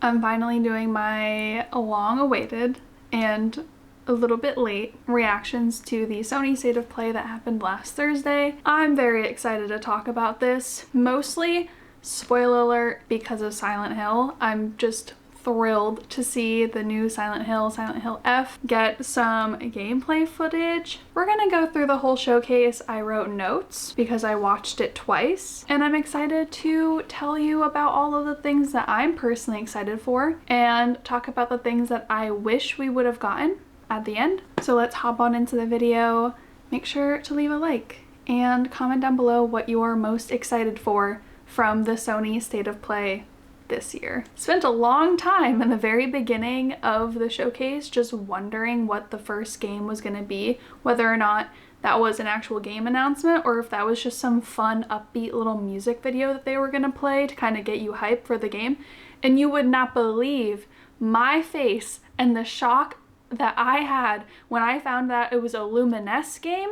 I'm finally doing my long-awaited and a little bit late reactions to the Sony State of Play that happened last Thursday. I'm very excited to talk about this, mostly, spoiler alert, because of Silent Hill. I'm just thrilled to see the new Silent Hill F, get some gameplay footage. We're gonna go through the whole showcase. I wrote notes because I watched it twice, and I'm excited to tell you about all of the things that I'm personally excited for and talk about the things that I wish we would have gotten at the end. So let's hop on into the video. Make sure to leave a like and comment down below what you are most excited for from the Sony State of Play this year. Spent a long time in the very beginning of the showcase just wondering what the first game was going to be, whether or not that was an actual game announcement or if that was just some fun upbeat little music video that they were going to play to kind of get you hyped for the game. And you would not believe my face and the shock that I had when I found that it was a Lumines game.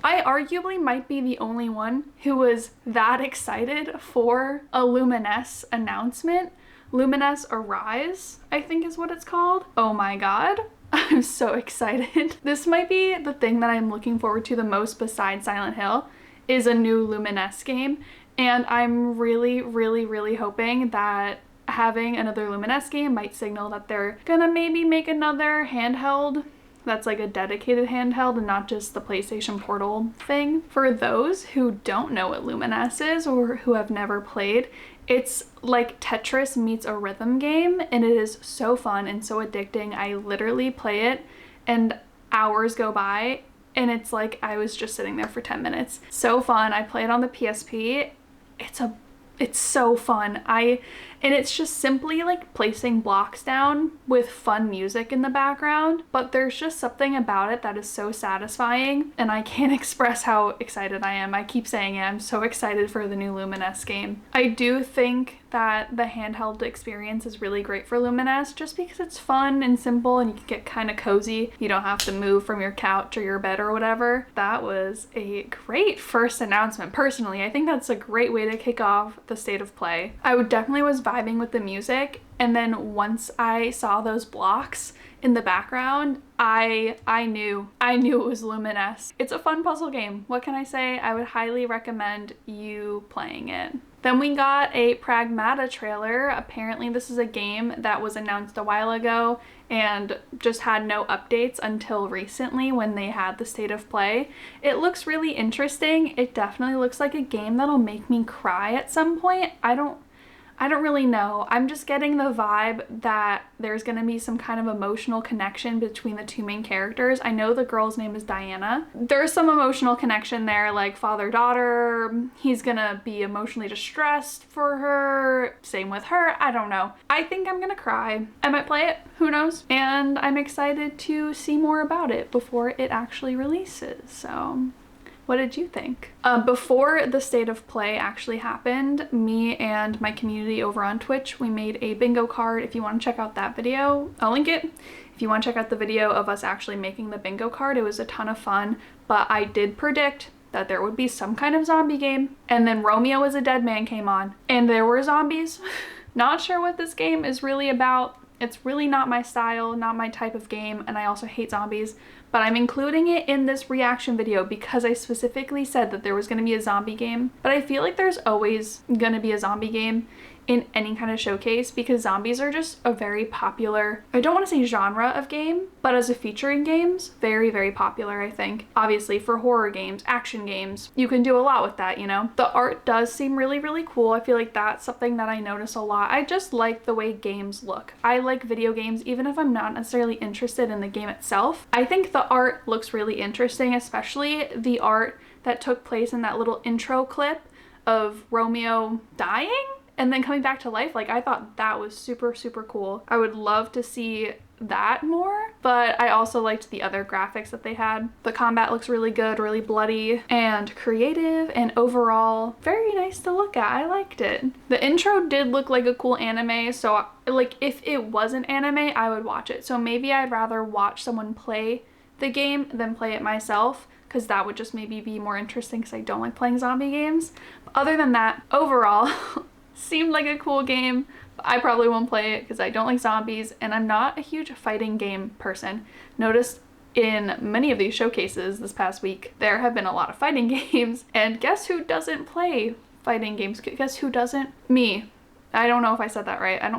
I arguably might be the only one who was that excited for a Lumines announcement. Lumines Arise, I think is what it's called. Oh my god, I'm so excited. This might be the thing that I'm looking forward to the most besides Silent Hill, is a new Lumines game. And I'm really hoping that having another Lumines game might signal that they're gonna maybe make another handheld that's like a dedicated handheld and not just the PlayStation Portal thing. For those who don't know what Lumines is or who have never played, it's like Tetris meets a rhythm game, and it is so fun and so addicting. I literally play it and hours go by and it's like I was just sitting there for 10 minutes. So fun. I play it on the PSP. It's so fun. And it's just simply like placing blocks down with fun music in the background, but there's just something about it that is so satisfying, and I can't express how excited I am. I keep saying it, I'm so excited for the new Lumines game. I do think that the handheld experience is really great for Lumines just because it's fun and simple and you can get kind of cozy. You don't have to move from your couch or your bed or whatever. That was a great first announcement. Personally, I think that's a great way to kick off the State of Play. I would definitely was vibing with the music, and then once I saw those blocks in the background, I knew it was Lumines. It's a fun puzzle game. What can I say? I would highly recommend you playing it. Then we got a Pragmata trailer. Apparently this is a game that was announced a while ago and just had no updates until recently when they had the State of Play. It looks really interesting. It definitely looks like a game that'll make me cry at some point. I don't really know. I'm just getting the vibe that there's gonna be some kind of emotional connection between the two main characters. I know the girl's name is Diana. There's some emotional connection there, like father-daughter. He's gonna be emotionally distressed for her. Same with her. I don't know. I think I'm gonna cry. I might play it. Who knows? And I'm excited to see more about it before it actually releases. So what did you think? Before the State of Play actually happened, me and my community over on Twitch, we made a bingo card. If you want to check out that video, I'll link it. If you want to check out the video of us actually making the bingo card, it was a ton of fun, but I did predict that there would be some kind of zombie game, and then Romeo is a Dead Man came on, and there were zombies. Not sure what this game is really about. It's really not my style, not my type of game, and I also hate zombies, but I'm including it in this reaction video because I specifically said that there was going to be a zombie game. But I feel like there's always going to be a zombie game in any kind of showcase because zombies are just a very popular, I don't want to say genre of game, but as a feature in games, very popular, I think. Obviously for horror games, action games, you can do a lot with that, you know? The art does seem really cool. I feel like that's something that I notice a lot. I just like the way games look. I like video games even if I'm not necessarily interested in the game itself. I think the art looks really interesting, especially the art that took place in that little intro clip of Romeo dying and then coming back to life. Like, I thought that was super cool. I would love to see that more, but I also liked the other graphics that they had. The combat looks really good, really bloody and creative, and overall very nice to look at. I liked it. The intro did look like a cool anime, so like if it wasn't anime, I would watch it. So maybe I'd rather watch someone play the game than play it myself, because that would just maybe be more interesting because I don't like playing zombie games. But other than that, overall, seemed like a cool game. I probably won't play it because I don't like zombies and I'm not a huge fighting game person. Notice in many of these showcases this past week, there have been a lot of fighting games, and guess who doesn't play fighting games? Guess who doesn't? Me. I don't know if I said that right. I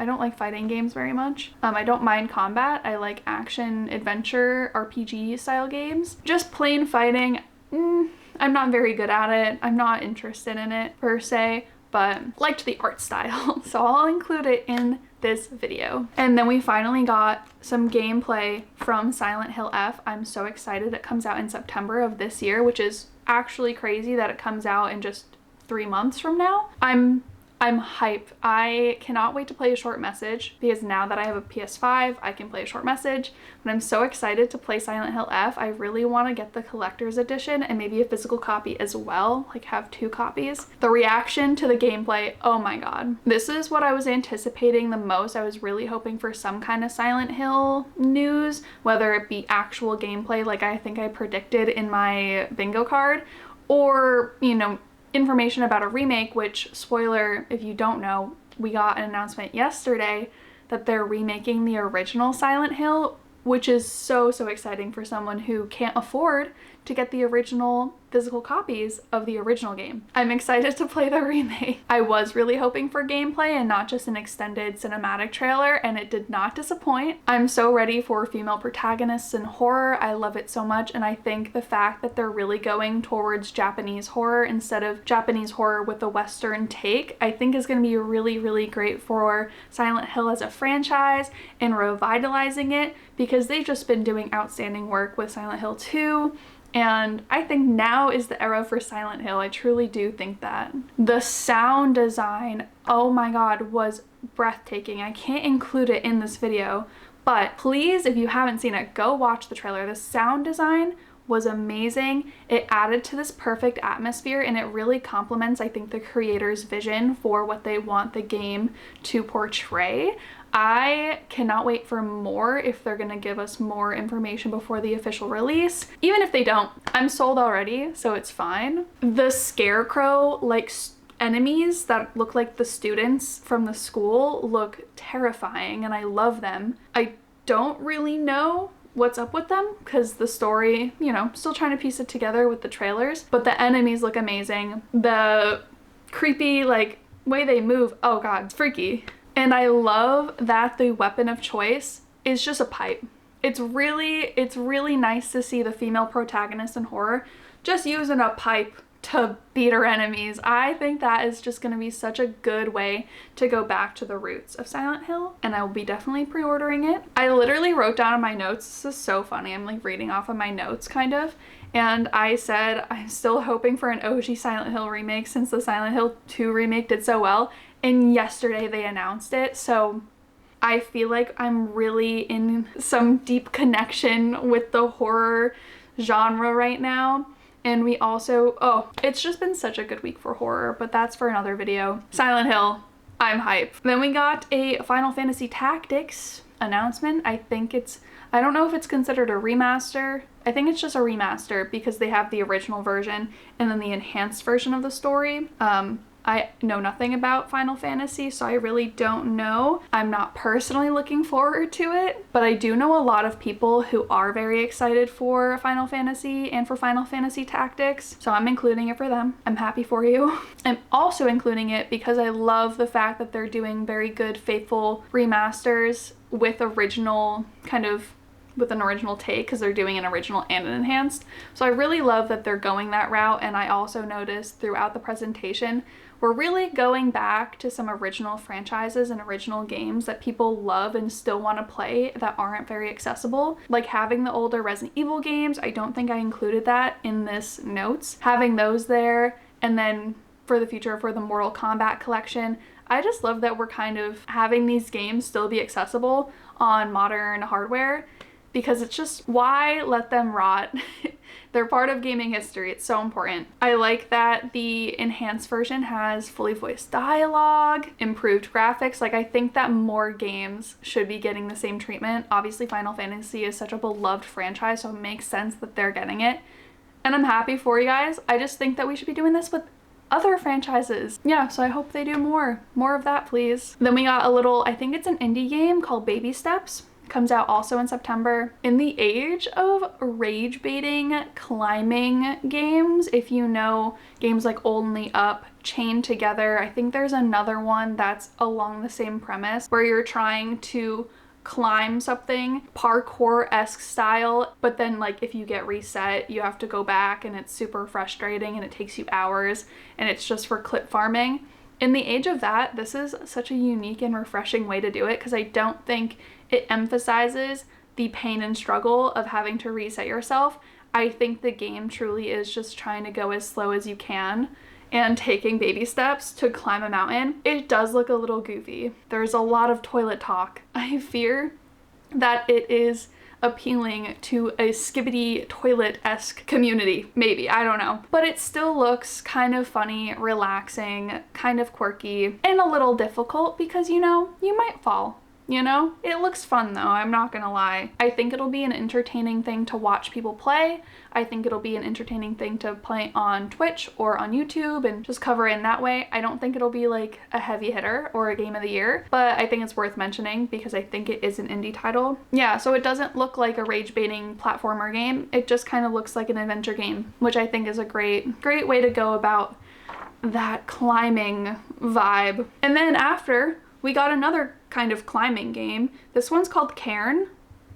don't like fighting games very much. I don't mind combat. I like action, adventure, RPG style games. Just plain fighting, I'm not very good at it. I'm not interested in it per se, but liked the art style. So I'll include it in this video. And then we finally got some gameplay from Silent Hill F. I'm so excited. It comes out in September of this year, which is actually crazy that it comes out in just 3 months from now. I'm hyped. I cannot wait to play a short message because now that I have a PS5, I can play a short message. But I'm so excited to play Silent Hill F. I really want to get the collector's edition and maybe a physical copy as well, like have 2 copies. The reaction to the gameplay, oh my god. This is what I was anticipating the most. I was really hoping for some kind of Silent Hill news, whether it be actual gameplay like I think I predicted in my bingo card, or, you know, information about a remake, which, spoiler if you don't know, we got an announcement yesterday that they're remaking the original Silent Hill, which is so exciting for someone who can't afford to get the original physical copies of the original game. I'm excited to play the remake. I was really hoping for gameplay and not just an extended cinematic trailer, and it did not disappoint. I'm so ready for female protagonists in horror. I love it so much, and I think the fact that they're really going towards Japanese horror instead of Japanese horror with a Western take, I think is going to be really great for Silent Hill as a franchise and revitalizing it, because they've just been doing outstanding work with Silent Hill 2. And I think now is the era for Silent Hill. I truly do think that. The sound design, oh my god, was breathtaking. I can't include it in this video, but please, if you haven't seen it, go watch the trailer. The sound design was amazing. It added to this perfect atmosphere, and it really complements, I think, the creator's vision for what they want the game to portray. I cannot wait for more if they're gonna give us more information before the official release. Even if they don't, I'm sold already, so it's fine. The scarecrow, like, enemies that look like the students from the school look terrifying, and I love them. I don't really know what's up with them because the story, you know, still trying to piece it together with the trailers, but the enemies look amazing. The creepy, like, way they move, oh god, it's freaky. And I love that the weapon of choice is just a pipe. It's really nice to see the female protagonist in horror just using a pipe to beat her enemies. I think that is just going to be such a good way to go back to the roots of Silent Hill, and I will be definitely pre-ordering it. I literally wrote down in my notes, this is so funny, I'm like reading off of my notes kind of, and I said I'm still hoping for an OG Silent Hill remake since the Silent Hill 2 remake did so well, and yesterday they announced it, so I feel like I'm really in some deep connection with the horror genre right now. And we also, oh, it's just been such a good week for horror, but that's for another video. Silent Hill, I'm hyped. Then we got a Final Fantasy Tactics announcement. I don't know if it's considered a remaster. I think it's just a remaster because they have the original version and then the enhanced version of the story. I know nothing about Final Fantasy, so I really don't know. I'm not personally looking forward to it, but I do know a lot of people who are very excited for Final Fantasy and for Final Fantasy Tactics, so I'm including it for them. I'm happy for you. I'm also including it because I love the fact that they're doing very good, faithful remasters with original with an original take, because they're doing an original and an enhanced. So I really love that they're going that route, and I also noticed throughout the presentation we're really going back to some original franchises and original games that people love and still want to play that aren't very accessible. Like having the older Resident Evil games, I don't think I included that in this notes. Having those there, and then for the future for the Mortal Kombat collection, I just love that we're kind of having these games still be accessible on modern hardware, because it's just, why let them rot? They're part of gaming history. It's so important. I like that the enhanced version has fully voiced dialogue, improved graphics. Like, I think that more games should be getting the same treatment. Obviously, Final Fantasy is such a beloved franchise, so it makes sense that they're getting it. And I'm happy for you guys. I just think that we should be doing this with other franchises. Yeah, so I hope they do more of that, please. Then we got a little, I think it's an indie game called Baby Steps. Comes out also in September. In the age of rage baiting climbing games, if you know games like Only Up, Chained Together, I think there's another one that's along the same premise where you're trying to climb something parkour-esque style, but then like if you get reset you have to go back and it's super frustrating and it takes you hours and it's just for clip farming. In the age of that, this is such a unique and refreshing way to do it because I don't think it emphasizes the pain and struggle of having to reset yourself. I think the game truly is just trying to go as slow as you can and taking baby steps to climb a mountain. It does look a little goofy. There's a lot of toilet talk. I fear that it is appealing to a skibbity toilet-esque community, maybe, I don't know. But it still looks kind of funny, relaxing, kind of quirky, and a little difficult because, you know, you might fall. You know, it looks fun though, I'm not gonna lie. I think it'll be an entertaining thing to watch people play. I think it'll be an entertaining thing to play on Twitch or on YouTube and just cover it in that way. I don't think it'll be like a heavy hitter or a game of the year, but I think it's worth mentioning because I think it is an indie title. Yeah, so it doesn't look like a rage baiting platformer game. It just kind of looks like an adventure game, which I think is a great way to go about that climbing vibe. And then after, we got another kind of climbing game. This one's called Cairn,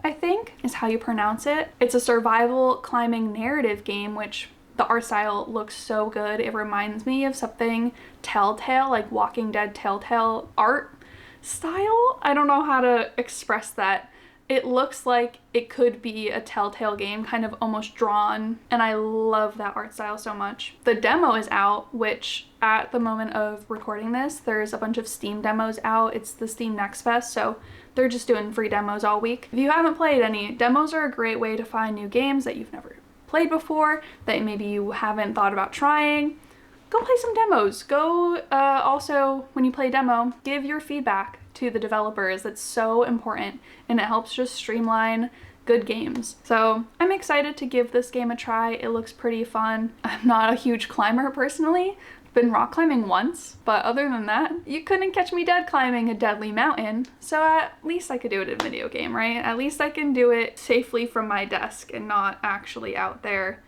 I think is how you pronounce it. It's a survival climbing narrative game, which the art style looks so good. It reminds me of something Telltale, like Walking Dead Telltale art style. I don't know how to express that. It looks like it could be a Telltale game, kind of almost drawn, and I love that art style so much. The demo is out, which at the moment of recording this, there's a bunch of Steam demos out. It's the Steam Next Fest, so they're just doing free demos all week. If you haven't played any, demos are a great way to find new games that you've never played before, that maybe you haven't thought about trying. Go play some demos. Go, also, when you play a demo, give your feedback to the developers. That's so important and it helps just streamline good games. So I'm excited to give this game a try. It looks pretty fun. I'm not a huge climber personally. I've been rock climbing once, but other than that, you couldn't catch me dead climbing a deadly mountain. So at least I could do it in a video game, right? At least I can do it safely from my desk and not actually out there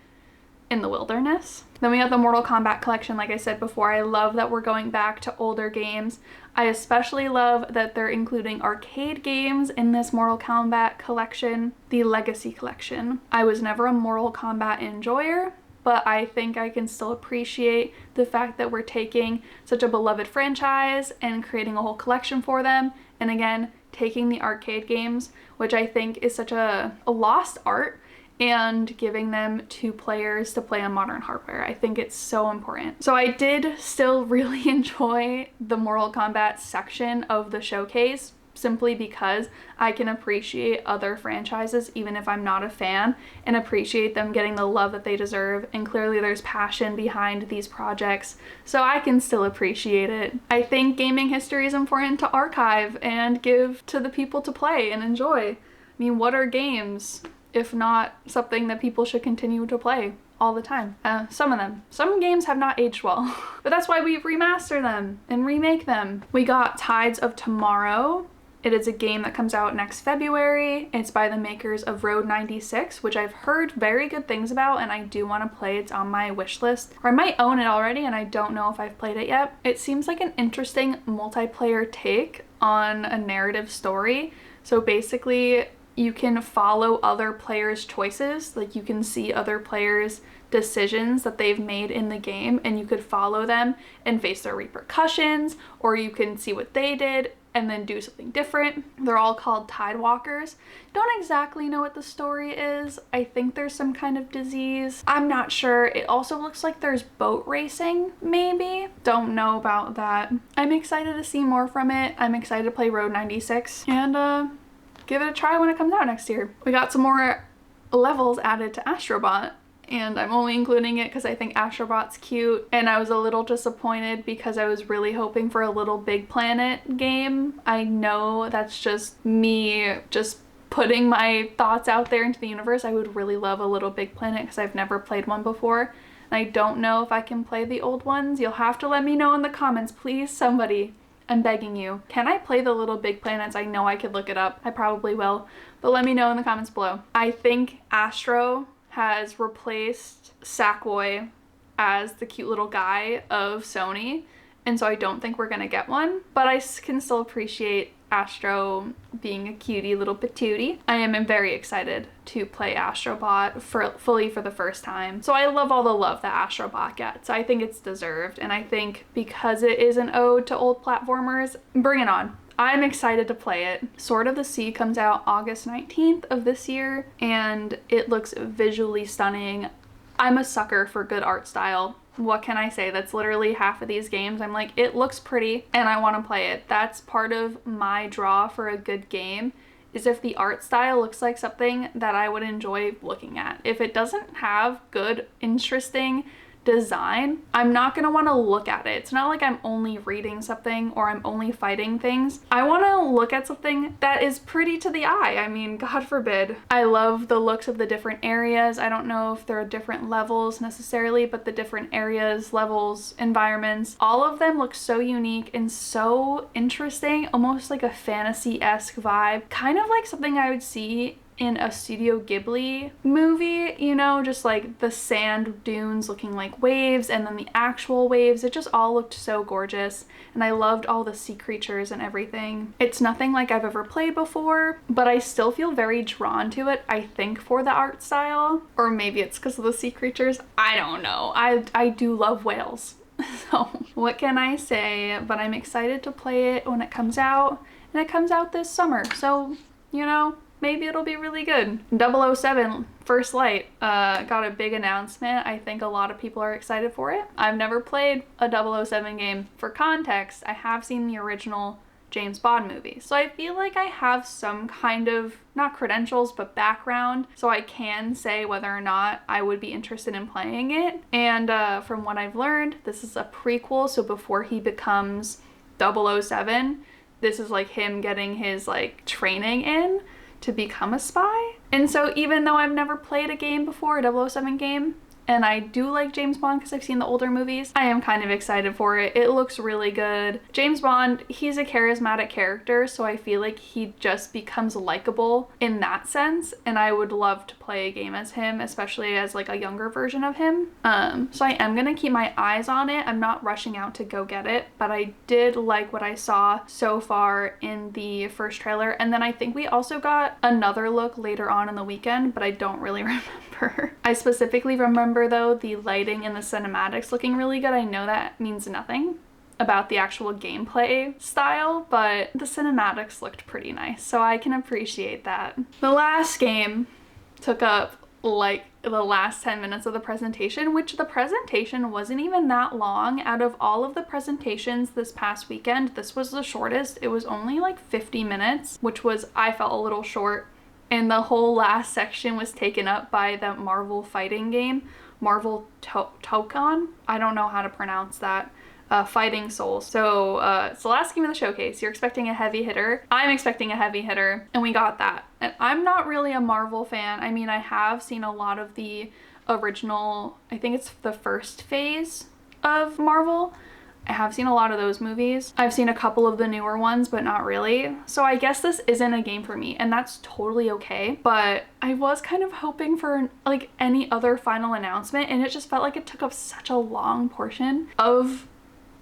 in the wilderness. Then we have the Mortal Kombat collection. Like I said before, I love that we're going back to older games. I especially love that they're including arcade games in this Mortal Kombat collection, the Legacy collection. I was never a Mortal Kombat enjoyer, but I think I can still appreciate the fact that we're taking such a beloved franchise and creating a whole collection for them. And again, taking the arcade games, which I think is such a lost art, and giving them to players to play on modern hardware. I think it's so important. So I did still really enjoy the Mortal Kombat section of the showcase, simply because I can appreciate other franchises even if I'm not a fan, and appreciate them getting the love that they deserve, and clearly there's passion behind these projects, so I can still appreciate it. I think gaming history is important to archive and give to the people to play and enjoy. I mean, what are games if not something that people should continue to play all the time? Some of them. Some games have not aged well, but that's why we remaster them and remake them. We got Tides of Tomorrow. It is a game that comes out next February. It's by the makers of Road 96, which I've heard very good things about and I do want to play. It's on my wish list, or I might own it already and I don't know if I've played it yet. It seems like an interesting multiplayer take on a narrative story. So basically, you can follow other players' choices, like you can see other players' decisions that they've made in the game and you could follow them and face their repercussions, or you can see what they did and then do something different. They're all called Tidewalkers. Don't exactly know what the story is. I think there's some kind of disease. I'm not sure. It also looks like there's boat racing, maybe. Don't know about that. I'm excited to see more from it. I'm excited to play Road 96 and give it a try when it comes out next year. We got some more levels added to Astrobot, and I'm only including it because I think Astrobot's cute, and I was a little disappointed because I was really hoping for a Little Big Planet game. I know that's just me just putting my thoughts out there into the universe. I would really love a Little Big Planet because I've never played one before. And I don't know if I can play the old ones. You'll have to let me know in the comments, please, somebody. I'm begging you. Can I play the Little Big Planets? I know I could look it up. I probably will, but let me know in the comments below. I think Astro has replaced Sackboy as the cute little guy of Sony, and so I don't think we're gonna get one, but I can still appreciate Astro being a cutie little patootie. I am very excited to play Astrobot fully for the first time. So I love all the love that Astrobot gets. I think it's deserved, and I think because it is an ode to old platformers, bring it on. I'm excited to play it. Sword of the Sea comes out August 19th of this year, and it looks visually stunning. I'm a sucker for good art style. What can I say? That's literally half of these games. I'm like, it looks pretty and I want to play it. That's part of my draw for a good game, is if the art style looks like something that I would enjoy looking at. If it doesn't have good, interesting design, I'm not gonna want to look at it. It's not like I'm only reading something or I'm only fighting things. I want to look at something that is pretty to the eye. I mean, God forbid. I love the looks of the different areas. I don't know if there are different levels necessarily, but the different areas, levels, environments, all of them look so unique and so interesting, almost like a fantasy-esque vibe, kind of like something I would see in a Studio Ghibli movie, you know, just like the sand dunes looking like waves and then the actual waves. It just all looked so gorgeous, and I loved all the sea creatures and everything. It's nothing like I've ever played before, but I still feel very drawn to it, I think, for the art style, or maybe it's because of the sea creatures. I don't know. I do love whales. So what can I say? But I'm excited to play it when it comes out, and it comes out this summer, so you know, maybe it'll be really good. 007 First Light got a big announcement. I think a lot of people are excited for it. I've never played a 007 game. For context, I have seen the original James Bond movie, so I feel like I have some kind of, not credentials, but background, so I can say whether or not I would be interested in playing it. And from what I've learned, this is a prequel, so before he becomes 007, this is like him getting his like training in to become a spy. And so even though I've never played a game before, a 007 game, and I do like James Bond because I've seen the older movies, I am kind of excited for it. It looks really good. James Bond, he's a charismatic character, so I feel like he just becomes likable in that sense, and I would love to play a game as him, especially as like a younger version of him. So I am gonna keep my eyes on it. I'm not rushing out to go get it, but I did like what I saw so far in the first trailer, and then I think we also got another look later on in the weekend, but I don't really remember. I specifically remember though the lighting and the cinematics looking really good. I know that means nothing about the actual gameplay style, but the cinematics looked pretty nice, so I can appreciate that. The last game took up like the last 10 minutes of the presentation, which the presentation wasn't even that long. Out of all of the presentations this past weekend, this was the shortest. It was only like 50 minutes, which was, I felt, a little short. And the whole last section was taken up by the Marvel fighting game, Marvel tōkon. I don't know how to pronounce that. Fighting Souls. So it's the last game of the showcase. You're expecting a heavy hitter. I'm expecting a heavy hitter, and we got that. And I'm not really a Marvel fan. I mean, I have seen a lot of the original, I think it's the first phase of Marvel. I have seen a lot of those movies. I've seen a couple of the newer ones, but not really. So I guess this isn't a game for me, and that's totally okay. But I was kind of hoping for like any other final announcement, and it just felt like it took up such a long portion of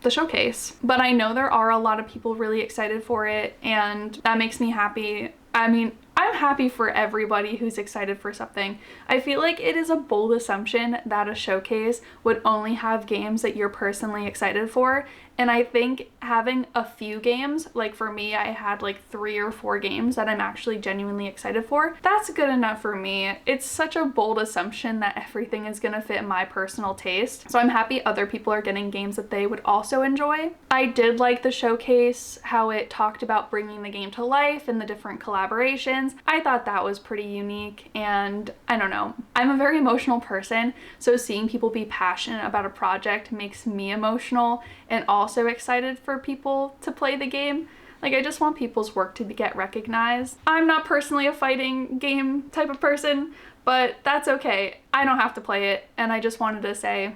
the showcase. But I know there are a lot of people really excited for it, and that makes me happy. I mean, I'm happy for everybody who's excited for something. I feel like it is a bold assumption that a showcase would only have games that you're personally excited for. And I think having a few games, like for me, I had like 3 or 4 games that I'm actually genuinely excited for. That's good enough for me. It's such a bold assumption that everything is gonna fit my personal taste. So I'm happy other people are getting games that they would also enjoy. I did like the showcase, how it talked about bringing the game to life and the different collaborations. I thought that was pretty unique, and I don't know. I'm a very emotional person, so seeing people be passionate about a project makes me emotional and also excited for people to play the game. Like, I just want people's work to get recognized. I'm not personally a fighting game type of person, but that's okay. I don't have to play it, and I just wanted to say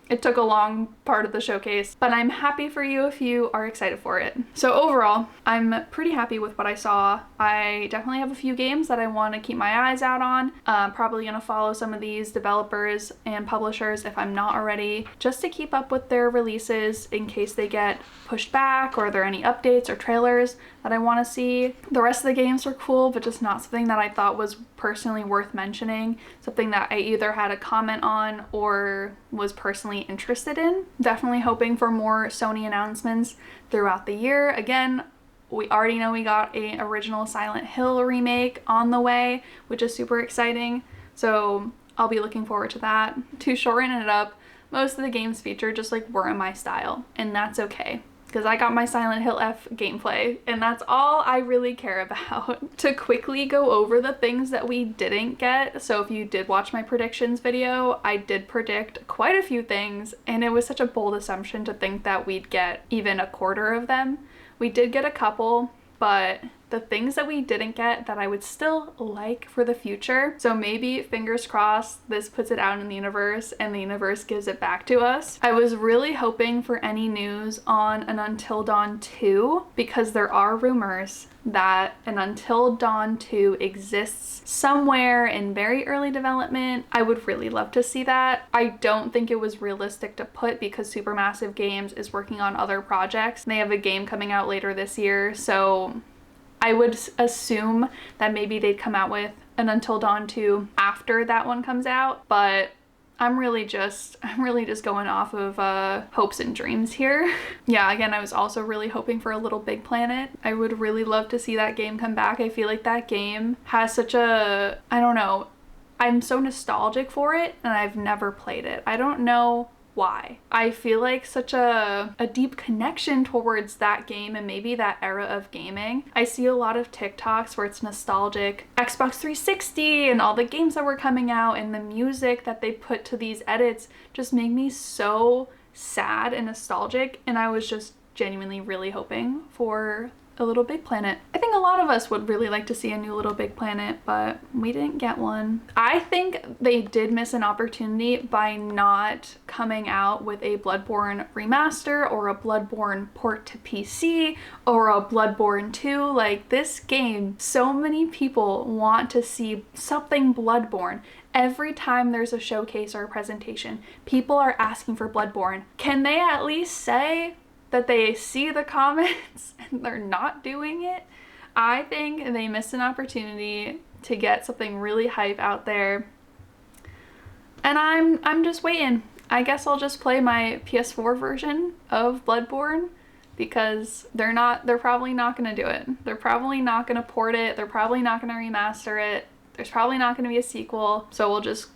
it took a long part of the showcase, but I'm happy for you if you are excited for it. So overall, I'm pretty happy with what I saw. I definitely have a few games that I want to keep my eyes out on. Probably gonna follow some of these developers and publishers if I'm not already, just to keep up with their releases in case they get pushed back or are there any updates or trailers that I want to see. The rest of the games were cool, but just not something that I thought was personally worth mentioning, something that I either had a comment on or was personally interested in. Definitely hoping for more Sony announcements throughout the year. Again, we already know we got a original Silent Hill remake on the way, which is super exciting, so I'll be looking forward to that. To shorten it up, most of the games featured just like weren't my style, and that's okay, because I got my Silent Hill F gameplay, and that's all I really care about. To quickly go over the things that we didn't get, so if you did watch my predictions video, I did predict quite a few things, and it was such a bold assumption to think that we'd get even a quarter of them. We did get a couple, but the things that we didn't get that I would still like for the future. So maybe, fingers crossed, this puts it out in the universe and the universe gives it back to us. I was really hoping for any news on an Until Dawn 2, because there are rumors that an Until Dawn 2 exists somewhere in very early development. I would really love to see that. I don't think it was realistic to put, because Supermassive Games is working on other projects. They have a game coming out later this year, so I would assume that maybe they'd come out with an Until Dawn 2 after that one comes out, but I'm really just going off of hopes and dreams here. Yeah, again, I was also really hoping for a Little Big Planet. I would really love to see that game come back. I feel like that game has such a, I don't know, I'm so nostalgic for it, and I've never played it. I don't know why. I feel like such a deep connection towards that game and maybe that era of gaming. I see a lot of TikToks where it's nostalgic Xbox 360 and all the games that were coming out, and the music that they put to these edits just made me so sad and nostalgic, and I was just genuinely really hoping for a Little Big Planet. I think a lot of us would really like to see a new Little Big Planet, but we didn't get one. I think they did miss an opportunity by not coming out with a Bloodborne remaster or a Bloodborne port to PC or a Bloodborne 2. Like, this game, so many people want to see something Bloodborne. Every time there's a showcase or a presentation, people are asking for Bloodborne. Can they at least say that they see the comments and they're not doing it? I think they missed an opportunity to get something really hype out there, and I'm just waiting. I guess I'll just play my PS4 version of Bloodborne, because they're probably not gonna do it. They're probably not gonna port it. They're probably not gonna remaster it. There's probably not gonna be a sequel, so we'll just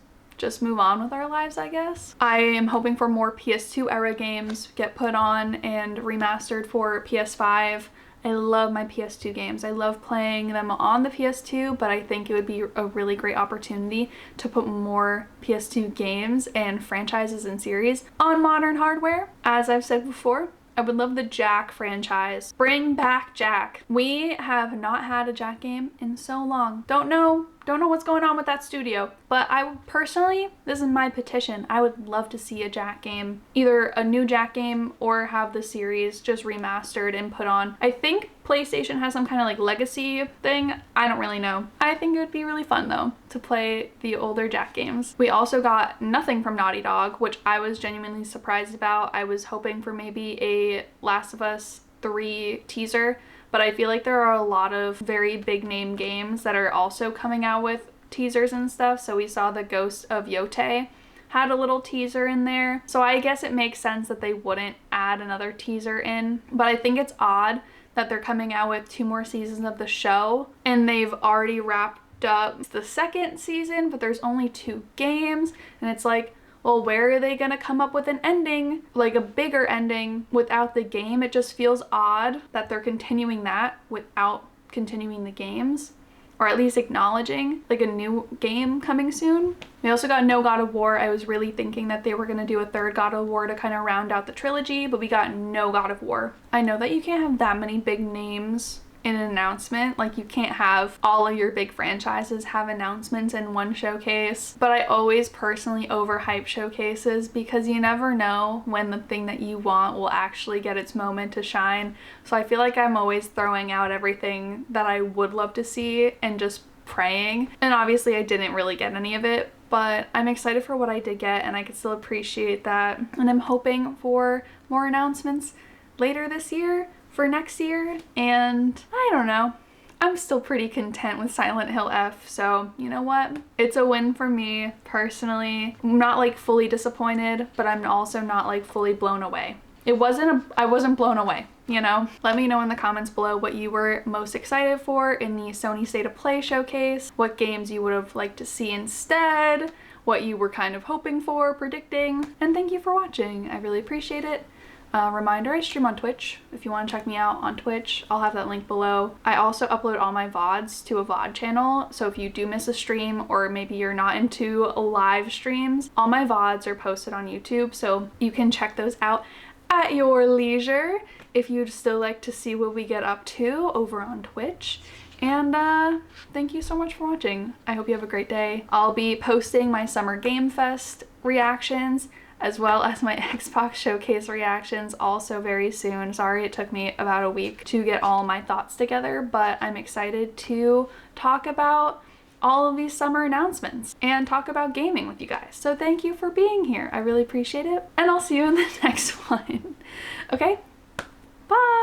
move on with our lives, I guess. I am hoping for more PS2 era games get put on and remastered for PS5. I love my PS2 games. I love playing them on the PS2, but I think it would be a really great opportunity to put more PS2 games and franchises and series on modern hardware. As I've said before, I would love the Jak franchise. Bring back Jak. We have not had a Jak game in so long. Don't know what's going on with that studio, but I personally, this is my petition, I would love to see a Jak game, either a new Jak game or have the series just remastered and put on. I think PlayStation has some kind of like legacy thing. I don't really know. I think it would be really fun though to play the older Jak games. We also got nothing from Naughty Dog, which I was genuinely surprised about. I was hoping for maybe a Last of Us 3 teaser, but I feel like there are a lot of very big name games that are also coming out with teasers and stuff. So we saw the Ghost of Yote had a little teaser in there. So I guess it makes sense that they wouldn't add another teaser in, but I think it's odd that they're coming out with 2 more seasons of the show, and they've already wrapped up the 2nd season, but there's only 2 games, and it's like, well, where are they gonna come up with an ending, like a bigger ending without the game? It just feels odd that they're continuing that without continuing the games. or at least acknowledging like a new game coming soon. We also got no God of War. I was really thinking that they were going to do a third God of War to kind of round out the trilogy, but we got no God of War. I know that you can't have that many big names in an announcement. Like, you can't have all of your big franchises have announcements in one showcase, but I always personally overhype showcases because you never know when the thing that you want will actually get its moment to shine. So I feel like I'm always throwing out everything that I would love to see and just praying. And obviously I didn't really get any of it, but I'm excited for what I did get, and I could still appreciate that. And I'm hoping for more announcements later this year for next year, and I don't know. I'm still pretty content with Silent Hill F, so you know what? It's a win for me personally. I'm not like fully disappointed, but I'm also not like fully blown away. I wasn't blown away, you know? Let me know in the comments below what you were most excited for in the Sony State of Play showcase, what games you would have liked to see instead, what you were kind of hoping for, predicting, and thank you for watching. I really appreciate it. Reminder, I stream on Twitch. If you want to check me out on Twitch, I'll have that link below. I also upload all my VODs to a VOD channel, so if you do miss a stream or maybe you're not into live streams, all my VODs are posted on YouTube, so you can check those out at your leisure if you'd still like to see what we get up to over on Twitch. And thank you so much for watching. I hope you have a great day. I'll be posting my Summer Game Fest reactions as well as my Xbox Showcase reactions also very soon. Sorry it took me about a week to get all my thoughts together, but I'm excited to talk about all of these summer announcements and talk about gaming with you guys. So thank you for being here. I really appreciate it, and I'll see you in the next one. Okay? Bye!